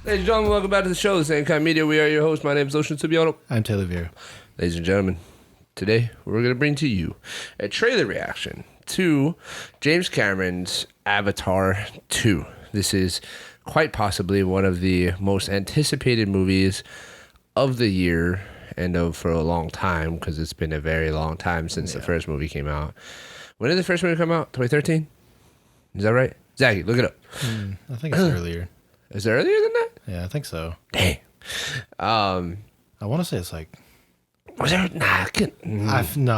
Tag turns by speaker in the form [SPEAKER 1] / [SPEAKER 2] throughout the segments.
[SPEAKER 1] Ladies and gentlemen, welcome back to the show, The Same Kind Media. We are your hosts. My name is Ocean Subiano.
[SPEAKER 2] I'm Taylor Vera.
[SPEAKER 1] Ladies and gentlemen, today we're going to bring to you a trailer reaction to James Cameron's Avatar 2. This is quite possibly one of the most anticipated movies of the year and for a long time, because it's been a very long time since the first movie came out. When did the first movie come out? 2013? Is that right? Zachy, look it up.
[SPEAKER 2] I think it's earlier.
[SPEAKER 1] Is it earlier than that?
[SPEAKER 2] Yeah, I think so.
[SPEAKER 1] Dang.
[SPEAKER 2] I want to say it's like...
[SPEAKER 1] Was there... Nah,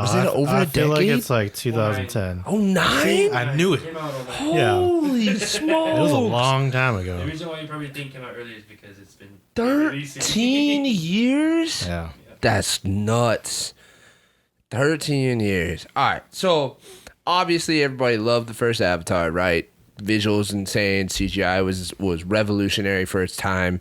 [SPEAKER 2] was
[SPEAKER 1] it over a
[SPEAKER 2] feel like
[SPEAKER 1] decade?
[SPEAKER 2] it's like 2010.
[SPEAKER 1] Oh, 9?
[SPEAKER 2] I knew it.
[SPEAKER 1] Holy smokes.
[SPEAKER 2] It was a long time ago.
[SPEAKER 3] The reason why you probably think came out earlier is because it's been
[SPEAKER 1] 13 years?
[SPEAKER 2] Yeah.
[SPEAKER 1] That's nuts. 13 years. All right. So, obviously, everybody loved the first Avatar, right? Visuals insane. CGI was revolutionary for its time.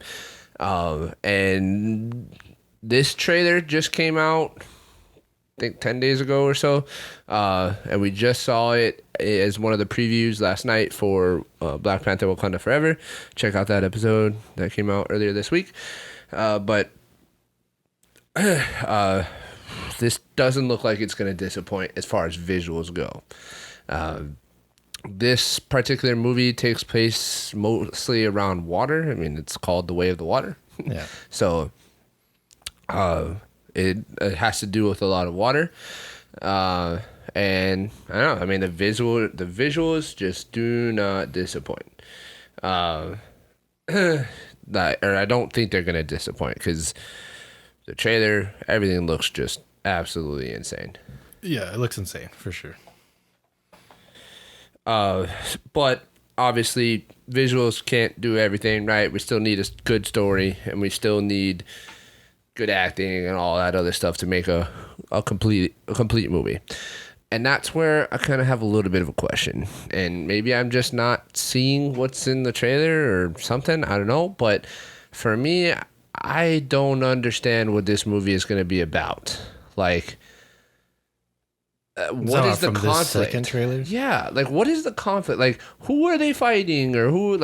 [SPEAKER 1] And this trailer just came out, I think 10 days ago or so. And we just saw it as one of the previews last night for Black Panther Wakanda Forever. Check out that episode that came out earlier this week. But this doesn't look like it's going to disappoint as far as visuals go. This particular movie takes place mostly around water. I mean, it's called The Way of the Water.
[SPEAKER 2] Yeah.
[SPEAKER 1] So it has to do with a lot of water. And I don't know. I mean, the visuals just do not disappoint. I don't think they're going to disappoint, because the trailer, everything looks just absolutely insane.
[SPEAKER 2] Yeah, it looks insane, for sure.
[SPEAKER 1] But obviously, visuals can't do everything, right? We still need a good story, and we still need good acting and all that other stuff to make a complete movie. And that's where I kind of have a little bit of a question. And maybe I'm just not seeing what's in the trailer or something. I don't know. But for me, I don't understand what this movie is going to be about. Like, what is the conflict?
[SPEAKER 2] This second trailer?
[SPEAKER 1] Yeah, like, what is the conflict? Like, who are they fighting, or what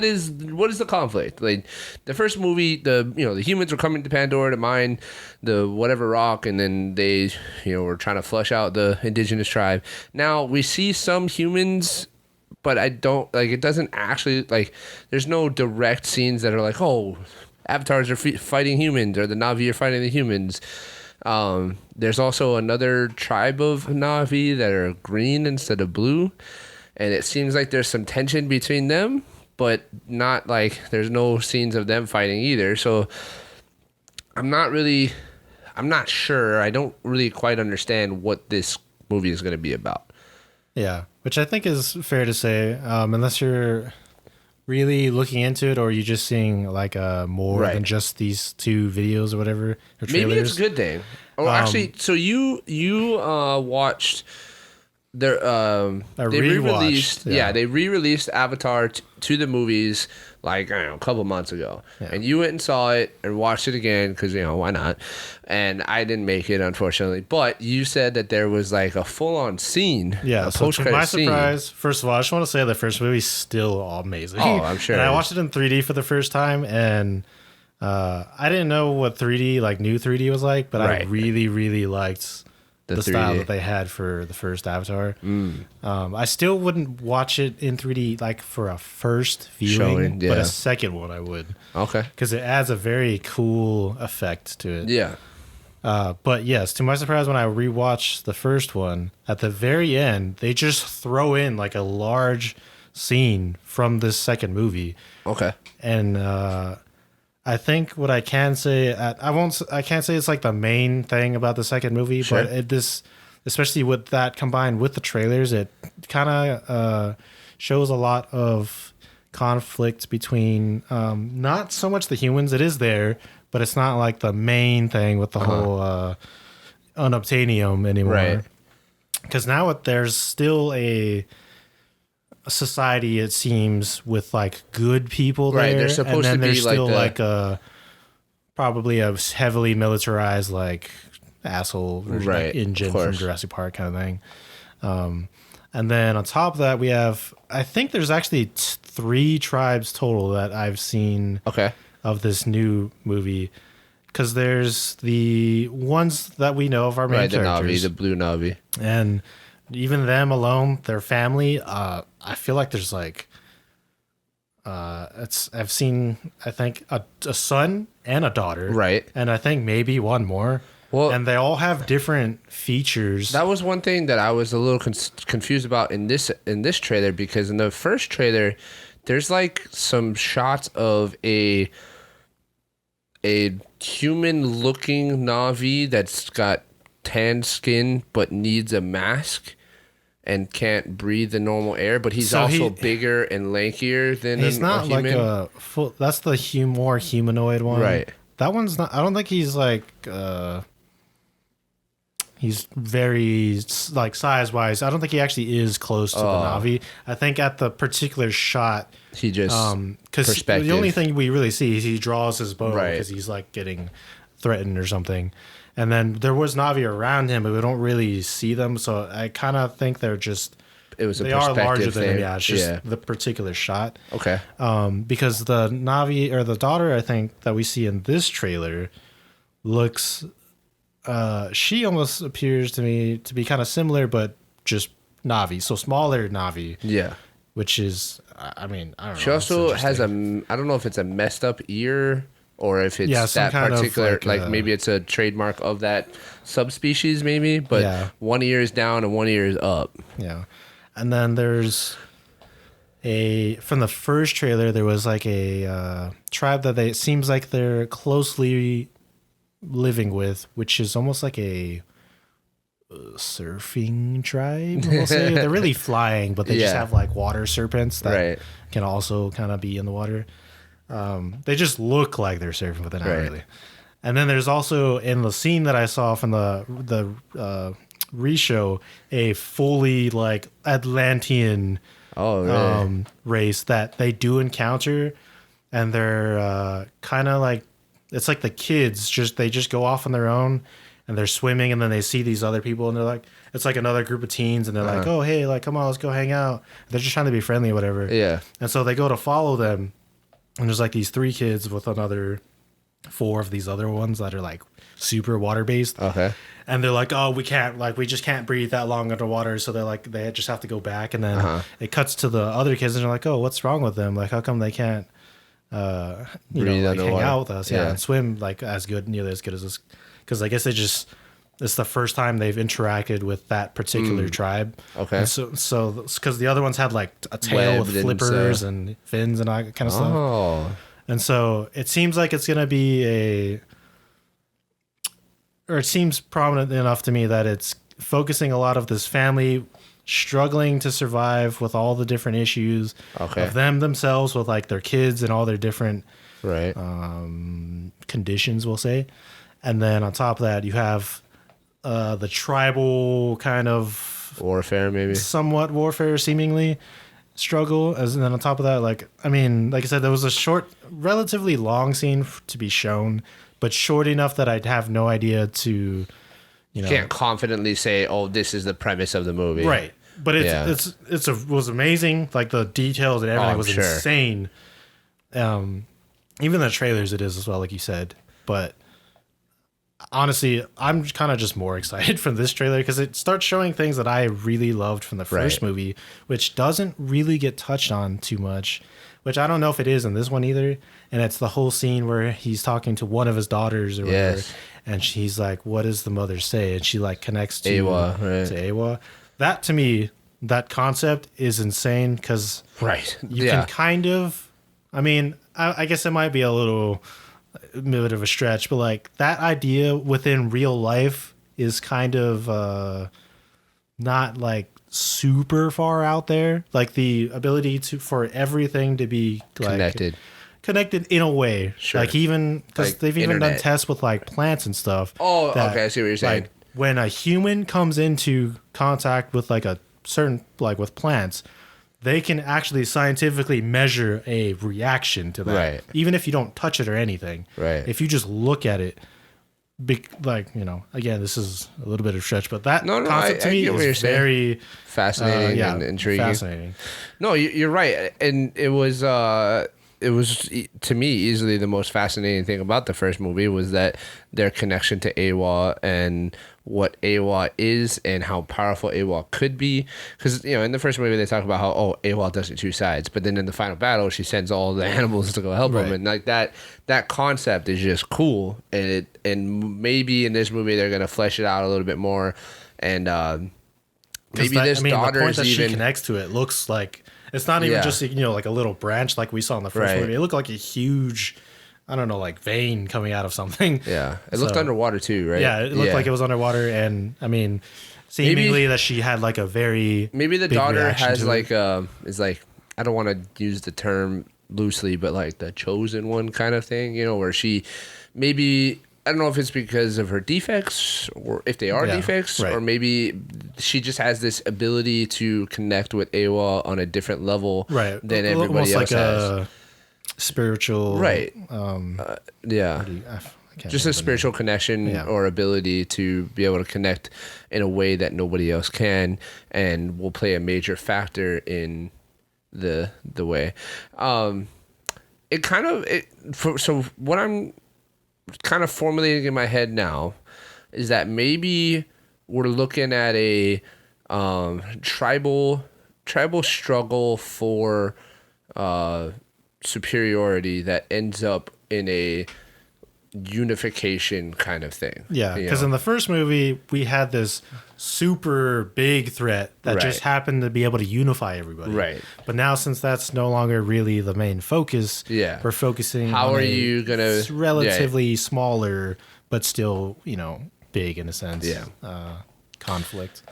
[SPEAKER 1] is the conflict? Like, the first movie, the humans were coming to Pandora to mine the whatever rock, and then they were trying to flush out the indigenous tribe. Now we see some humans, but I don't like. It doesn't actually, like, there's no direct scenes that are like, oh, avatars are fighting humans, or the Na'vi are fighting the humans. There's also another tribe of Na'vi that are green instead of blue, and it seems like there's some tension between them, but not like there's no scenes of them fighting either. So I'm not sure. I don't really quite understand what this movie is going to be about.
[SPEAKER 2] Yeah, which I think is fair to say, unless you're really looking into it, or you just seeing like more than just these two videos or whatever, or trailers.
[SPEAKER 1] Maybe it's a good thing. Oh, actually, so you watched their they re-released they re-released Avatar to the movies like, I don't know, a couple months ago, and you went and saw it and watched it again because why not? And I didn't make it, unfortunately, but you said that there was like a full-on scene,
[SPEAKER 2] a post-credit to my surprise, first of all, I just want to say the first movie's still amazing.
[SPEAKER 1] Oh, I'm sure.
[SPEAKER 2] And I watched it in 3D for the first time, and I didn't know what 3D, like new 3D, was like, but I really, really liked the style that they had for the first Avatar. I still wouldn't watch it in 3D like for a first viewing, but a second one I would.
[SPEAKER 1] Okay.
[SPEAKER 2] Because it adds a very cool effect to it.
[SPEAKER 1] Yeah.
[SPEAKER 2] But yes, to my surprise, when I rewatched the first one, at the very end, they just throw in like a large scene from this second movie.
[SPEAKER 1] Okay.
[SPEAKER 2] And I think what I can say, I can't say it's like the main thing about the second movie, but especially with that combined with the trailers, it kind of shows a lot of conflict between not so much the humans. It is there, but it's not like the main thing with the whole unobtainium anymore.
[SPEAKER 1] Right.
[SPEAKER 2] Because now there's still a society, it seems, with like good people there.
[SPEAKER 1] Right, they're supposed
[SPEAKER 2] and then
[SPEAKER 1] to be
[SPEAKER 2] there's still
[SPEAKER 1] like
[SPEAKER 2] probably a heavily militarized like asshole version, like InGen from Jurassic Park kind of thing. And then on top of that, we have, I think there's actually 3 tribes total that I've seen
[SPEAKER 1] Okay.
[SPEAKER 2] of this new movie. Because there's the ones that we know of our main
[SPEAKER 1] Right, the Navi,
[SPEAKER 2] characters.
[SPEAKER 1] the blue Navi.
[SPEAKER 2] And even them alone, their family, I feel like there's like I've seen, I think, a son and a daughter.
[SPEAKER 1] Right.
[SPEAKER 2] And I think maybe one more.
[SPEAKER 1] Well,
[SPEAKER 2] And they all have different features.
[SPEAKER 1] that was one thing that I was a little confused about in this trailer, because in the first trailer, there's like some shots of a human-looking Navi that's got tan skin but needs a mask and can't breathe the normal air, but he's
[SPEAKER 2] So
[SPEAKER 1] also
[SPEAKER 2] he-
[SPEAKER 1] bigger and lankier than
[SPEAKER 2] He's
[SPEAKER 1] a
[SPEAKER 2] not like
[SPEAKER 1] human.
[SPEAKER 2] a full. That's the more humanoid one,
[SPEAKER 1] Right.
[SPEAKER 2] That one's not. I don't think he's like. He's very like size wise. I don't think he actually is close to the Navi. I think at the particular shot,
[SPEAKER 1] He just
[SPEAKER 2] because
[SPEAKER 1] perspective.
[SPEAKER 2] the only thing we really see is he draws his bow
[SPEAKER 1] Right.
[SPEAKER 2] because he's like getting threatened or something. And then there was Navi around him, but we don't really see them. So I kind of think they're just.
[SPEAKER 1] it was a
[SPEAKER 2] They are
[SPEAKER 1] perspective
[SPEAKER 2] larger than
[SPEAKER 1] thing.
[SPEAKER 2] him. Yeah, it's just the particular shot.
[SPEAKER 1] Okay.
[SPEAKER 2] Because the Navi or the daughter, I think that we see in this trailer, looks. She almost appears to me to be kind of similar, but just Navi, so smaller Navi,
[SPEAKER 1] Yeah.
[SPEAKER 2] which is, I mean, I don't know.
[SPEAKER 1] She
[SPEAKER 2] it's
[SPEAKER 1] also has
[SPEAKER 2] interesting.
[SPEAKER 1] I don't know if it's a messed up ear or if it's
[SPEAKER 2] Yeah, some
[SPEAKER 1] that
[SPEAKER 2] kind of,
[SPEAKER 1] particular,
[SPEAKER 2] like,
[SPEAKER 1] maybe it's a trademark of that subspecies, maybe. But
[SPEAKER 2] Yeah.
[SPEAKER 1] one ear is down and one ear is up.
[SPEAKER 2] Yeah, and then there's from the first trailer there was like a tribe that it seems like they're closely living with, which is almost like a surfing tribe. We'll say they're really flying, but they just
[SPEAKER 1] Yeah.
[SPEAKER 2] have like water serpents that
[SPEAKER 1] Right.
[SPEAKER 2] can also kind of be in the water. They just look like they're surfing, but they're not
[SPEAKER 1] Right.
[SPEAKER 2] really. And then there's also in the scene that I saw from the re-show a fully like Atlantean
[SPEAKER 1] Oh, really?
[SPEAKER 2] race that they do encounter, and they're kind of like it's like the kids they just go off on their own and they're swimming, and then they see these other people and they're like it's like another group of teens and they're like, oh hey, like come on, let's go hang out. They're just trying to be friendly or whatever.
[SPEAKER 1] Yeah.
[SPEAKER 2] And so they go to follow them, and there's like these 3 kids with another 4 of these other ones that are like super water based.
[SPEAKER 1] Okay.
[SPEAKER 2] And they're like, oh, we just can't breathe that long underwater. So they're like, they just have to go back. And then it cuts to the other kids and they're like, oh, what's wrong with them? Like, how come they can't,
[SPEAKER 1] Breathe
[SPEAKER 2] like hang
[SPEAKER 1] underwater.
[SPEAKER 2] out with us? Yeah.
[SPEAKER 1] Yeah.
[SPEAKER 2] And swim like nearly as good as us. Cause I guess it's the first time they've interacted with that particular tribe.
[SPEAKER 1] Okay.
[SPEAKER 2] And so cause the other ones had like a tail with
[SPEAKER 1] Webbed and
[SPEAKER 2] flippers
[SPEAKER 1] stuff.
[SPEAKER 2] and fins and all that kind of stuff.
[SPEAKER 1] Oh.
[SPEAKER 2] And so it seems like it's going to be it seems prominent enough to me that it's focusing a lot of this family struggling to survive with all the different issues
[SPEAKER 1] Okay.
[SPEAKER 2] of them themselves with like their kids and all their different
[SPEAKER 1] Right.
[SPEAKER 2] conditions, we'll say. And then on top of that, you have the tribal kind of
[SPEAKER 1] Warfare, maybe.
[SPEAKER 2] somewhat warfare seemingly struggle, and then on top of that, like I mean, like I said, there was a short, relatively long scene to be shown, but short enough that I'd have no idea to,
[SPEAKER 1] Can't confidently say, "Oh, this is the premise of the movie."
[SPEAKER 2] right. But
[SPEAKER 1] Yeah.
[SPEAKER 2] it was amazing. Like the details and everything
[SPEAKER 1] I'm
[SPEAKER 2] was
[SPEAKER 1] sure.
[SPEAKER 2] insane. Even the trailers, it is as well, like you said. But honestly, I'm kind of just more excited from this trailer because it starts showing things that I really loved from the first
[SPEAKER 1] Right.
[SPEAKER 2] movie, which doesn't really get touched on too much, which I don't know if it is in this one either. And it's the whole scene where he's talking to one of his daughters or whatever,
[SPEAKER 1] Yes.
[SPEAKER 2] and she's like, "What does the mother say?" And she like connects to
[SPEAKER 1] Awa, right.
[SPEAKER 2] to Awa. That to me, that concept is insane because
[SPEAKER 1] Right.
[SPEAKER 2] you
[SPEAKER 1] yeah.
[SPEAKER 2] can kind of, I mean, I guess it might be a little bit of a stretch, but like that idea within real life is kind of not like super far out there. Like the ability for everything to be like connected in a way.
[SPEAKER 1] Sure.
[SPEAKER 2] Like even because
[SPEAKER 1] Like
[SPEAKER 2] they've even done
[SPEAKER 1] internet.
[SPEAKER 2] tests with like plants and stuff.
[SPEAKER 1] Oh,
[SPEAKER 2] that,
[SPEAKER 1] okay. I see what you're saying.
[SPEAKER 2] Like when a human comes into contact with like a certain like with plants, they can actually scientifically measure a reaction to that.
[SPEAKER 1] Right.
[SPEAKER 2] Even if you don't touch it or anything.
[SPEAKER 1] Right.
[SPEAKER 2] If you just look at it, big, like, you know, again, this is a little bit of a stretch, but that
[SPEAKER 1] No,
[SPEAKER 2] concept to me
[SPEAKER 1] get what you're
[SPEAKER 2] is
[SPEAKER 1] saying.
[SPEAKER 2] very
[SPEAKER 1] Fascinating and intriguing.
[SPEAKER 2] fascinating.
[SPEAKER 1] No, you're right, and it was to me easily the most fascinating thing about the first movie was that their connection to Awa and what Awa is and how powerful Awa could be. Because you know, in the first movie they talk about how Awa doesn't choose sides, but then in the final battle she sends all the animals to go help him, and like that concept is just cool. And maybe in this movie they're gonna flesh it out a little bit more, and maybe this daughter
[SPEAKER 2] the point
[SPEAKER 1] is
[SPEAKER 2] that
[SPEAKER 1] even
[SPEAKER 2] she connects to it looks like it's not even just, you know, like a little branch like we saw in the first movie. It looked like a huge, I don't know, like vein coming out of something.
[SPEAKER 1] Yeah, it looked underwater too, right?
[SPEAKER 2] Yeah, it looked like it was underwater, and I mean, seemingly that she had like a very
[SPEAKER 1] maybe the
[SPEAKER 2] big
[SPEAKER 1] daughter
[SPEAKER 2] reaction
[SPEAKER 1] has
[SPEAKER 2] to
[SPEAKER 1] like
[SPEAKER 2] it.
[SPEAKER 1] is like, I don't want to use the term loosely, but like the chosen one kind of thing, you know, where she maybe, I don't know if it's because of her defects or if they are defects, or maybe she just has this ability to connect with Awa on a different level than everybody else
[SPEAKER 2] like
[SPEAKER 1] has.
[SPEAKER 2] A spiritual,
[SPEAKER 1] Yeah. Just a spiritual connection or ability to be able to connect in a way that nobody else can, and will play a major factor in the way. So what I'm kind of formulating in my head now is that maybe we're looking at a tribal struggle for superiority that ends up in a unification kind of thing.
[SPEAKER 2] Yeah, because in the first movie we had this super big threat that just happened to be able to unify everybody.
[SPEAKER 1] Right.
[SPEAKER 2] But now, since that's no longer really the main focus, we're focusing
[SPEAKER 1] how
[SPEAKER 2] on
[SPEAKER 1] are you gonna
[SPEAKER 2] relatively smaller but still, you know, big in a sense. Conflict.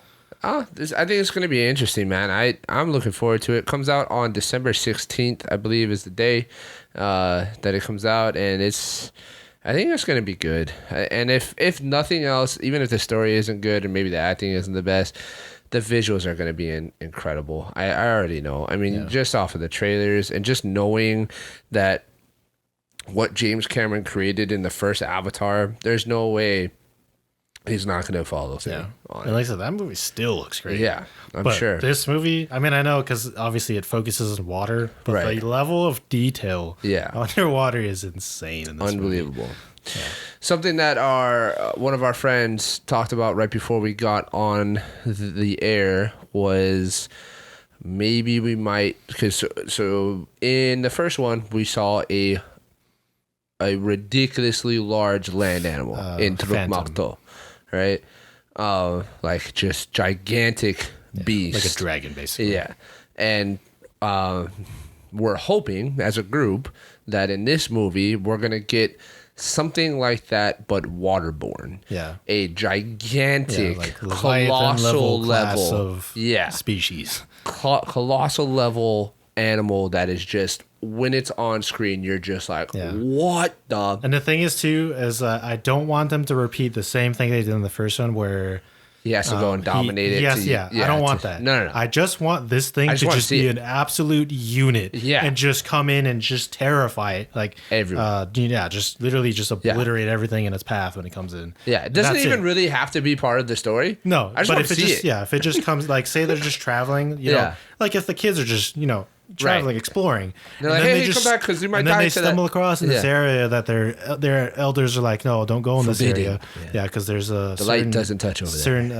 [SPEAKER 1] I think it's going to be interesting, man. I'm looking forward to it. It comes out on December 16th, I believe, is the day that it comes out, and I think it's going to be good. And if nothing else, even if the story isn't good and maybe the acting isn't the best, the visuals are going to be incredible. I already know. I mean, just off of the trailers and just knowing that what James Cameron created in the first Avatar, there's no way he's not going to follow through.
[SPEAKER 2] And like I said, that movie still looks great.
[SPEAKER 1] Yeah, I'm
[SPEAKER 2] but
[SPEAKER 1] sure.
[SPEAKER 2] This movie, I mean, I know because obviously it focuses on water, but the level of detail underwater is insane in this
[SPEAKER 1] Unbelievable.
[SPEAKER 2] movie. Yeah.
[SPEAKER 1] Something that one of our friends talked about right before we got on the air was maybe we might, because so in the first one we saw a ridiculously large land animal in Trukmakto, right? Like just gigantic beast,
[SPEAKER 2] like a dragon, basically.
[SPEAKER 1] Yeah, and we're hoping as a group that in this movie we're gonna get something like that, but waterborne.
[SPEAKER 2] Yeah,
[SPEAKER 1] a gigantic,
[SPEAKER 2] like
[SPEAKER 1] colossal level
[SPEAKER 2] of species,
[SPEAKER 1] colossal level animal that is just, when it's on screen, you're just like, what the?
[SPEAKER 2] And the thing is, too, is I don't want them to repeat the same thing they did in the first one where
[SPEAKER 1] he has to go and dominate it.
[SPEAKER 2] I don't want that. No. I just want this thing to just be an absolute unit. Yeah. And just come in and just terrify it. Like, everyone. Just literally just obliterate everything in its path when it comes in.
[SPEAKER 1] Yeah. It doesn't even really have to be part of the story.
[SPEAKER 2] No. I just want to see it. Yeah. If it just comes, like, say they're just traveling, you know, like if the kids are just, you know, traveling, exploring.
[SPEAKER 1] They're like, hey, come back because you might die.
[SPEAKER 2] And then they stumble across in this area that their elders are like, no, don't go in this area. Yeah, because there's a
[SPEAKER 1] the light doesn't touch over there.
[SPEAKER 2] Certain,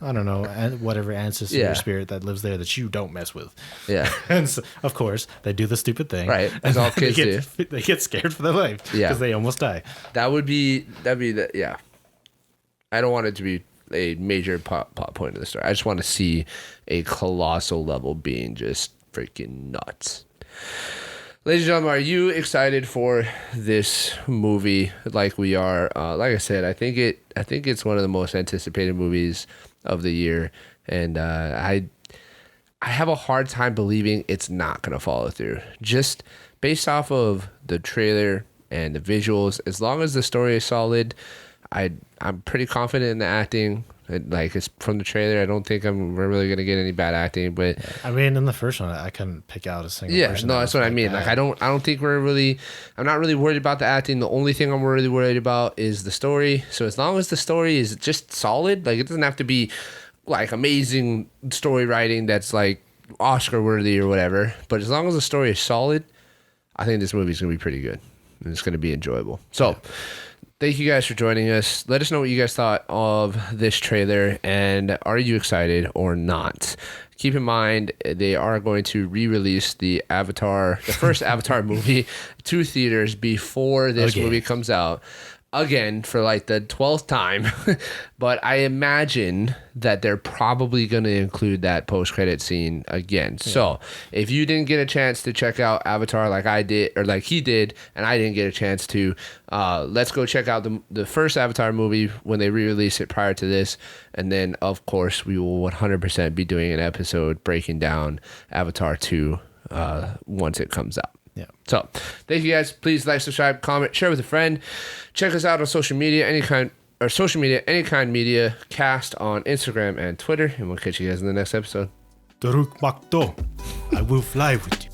[SPEAKER 2] I don't know, whatever ancestor or spirit that lives there that you don't mess with.
[SPEAKER 1] Yeah.
[SPEAKER 2] And so, of course, they do the stupid thing.
[SPEAKER 1] Right. As all kids do.
[SPEAKER 2] They get scared for their life because they almost die.
[SPEAKER 1] That'd be the, I don't want it to be a major plot point of the story. I just want to see a colossal level being just freaking nuts. Ladies and gentlemen, are you excited for this movie like we are? Like I said, I think it's one of the most anticipated movies of the year, and I have a hard time believing it's not going to follow through. Just based off of the trailer and the visuals, as long as the story is solid, I'm pretty confident in the acting. Like it's from the trailer. I don't think we're really gonna get any bad acting, but
[SPEAKER 2] I mean, in the first one, I couldn't pick out a single.
[SPEAKER 1] yeah,
[SPEAKER 2] person
[SPEAKER 1] no,
[SPEAKER 2] that
[SPEAKER 1] that's
[SPEAKER 2] was
[SPEAKER 1] what I mean.
[SPEAKER 2] bad.
[SPEAKER 1] Like I don't think I'm not really worried about the acting. The only thing I'm really worried about is the story. So as long as the story is just solid, like it doesn't have to be like amazing story writing that's like Oscar worthy or whatever. But as long as the story is solid, I think this movie's gonna be pretty good. And it's gonna be enjoyable. So thank you guys for joining us. Let us know what you guys thought of this trailer and are you excited or not? Keep in mind, they are going to re-release the first Avatar movie to theaters before this movie comes out. Again, for like the 12th time. But I imagine that they're probably going to include that post-credit scene again. Yeah. So if you didn't get a chance to check out Avatar like I did, or like he did, and I didn't get a chance to, let's go check out the first Avatar movie when they re-release it prior to this. And then, of course, we will 100% be doing an episode breaking down Avatar 2 once it comes out.
[SPEAKER 2] Yeah.
[SPEAKER 1] So, thank you guys. Please like, subscribe, comment, share with a friend. Check us out on social media, Anykind Media Cast on Instagram and Twitter. And we'll catch you guys in the next episode.
[SPEAKER 2] Daruk Makto, I will fly with you.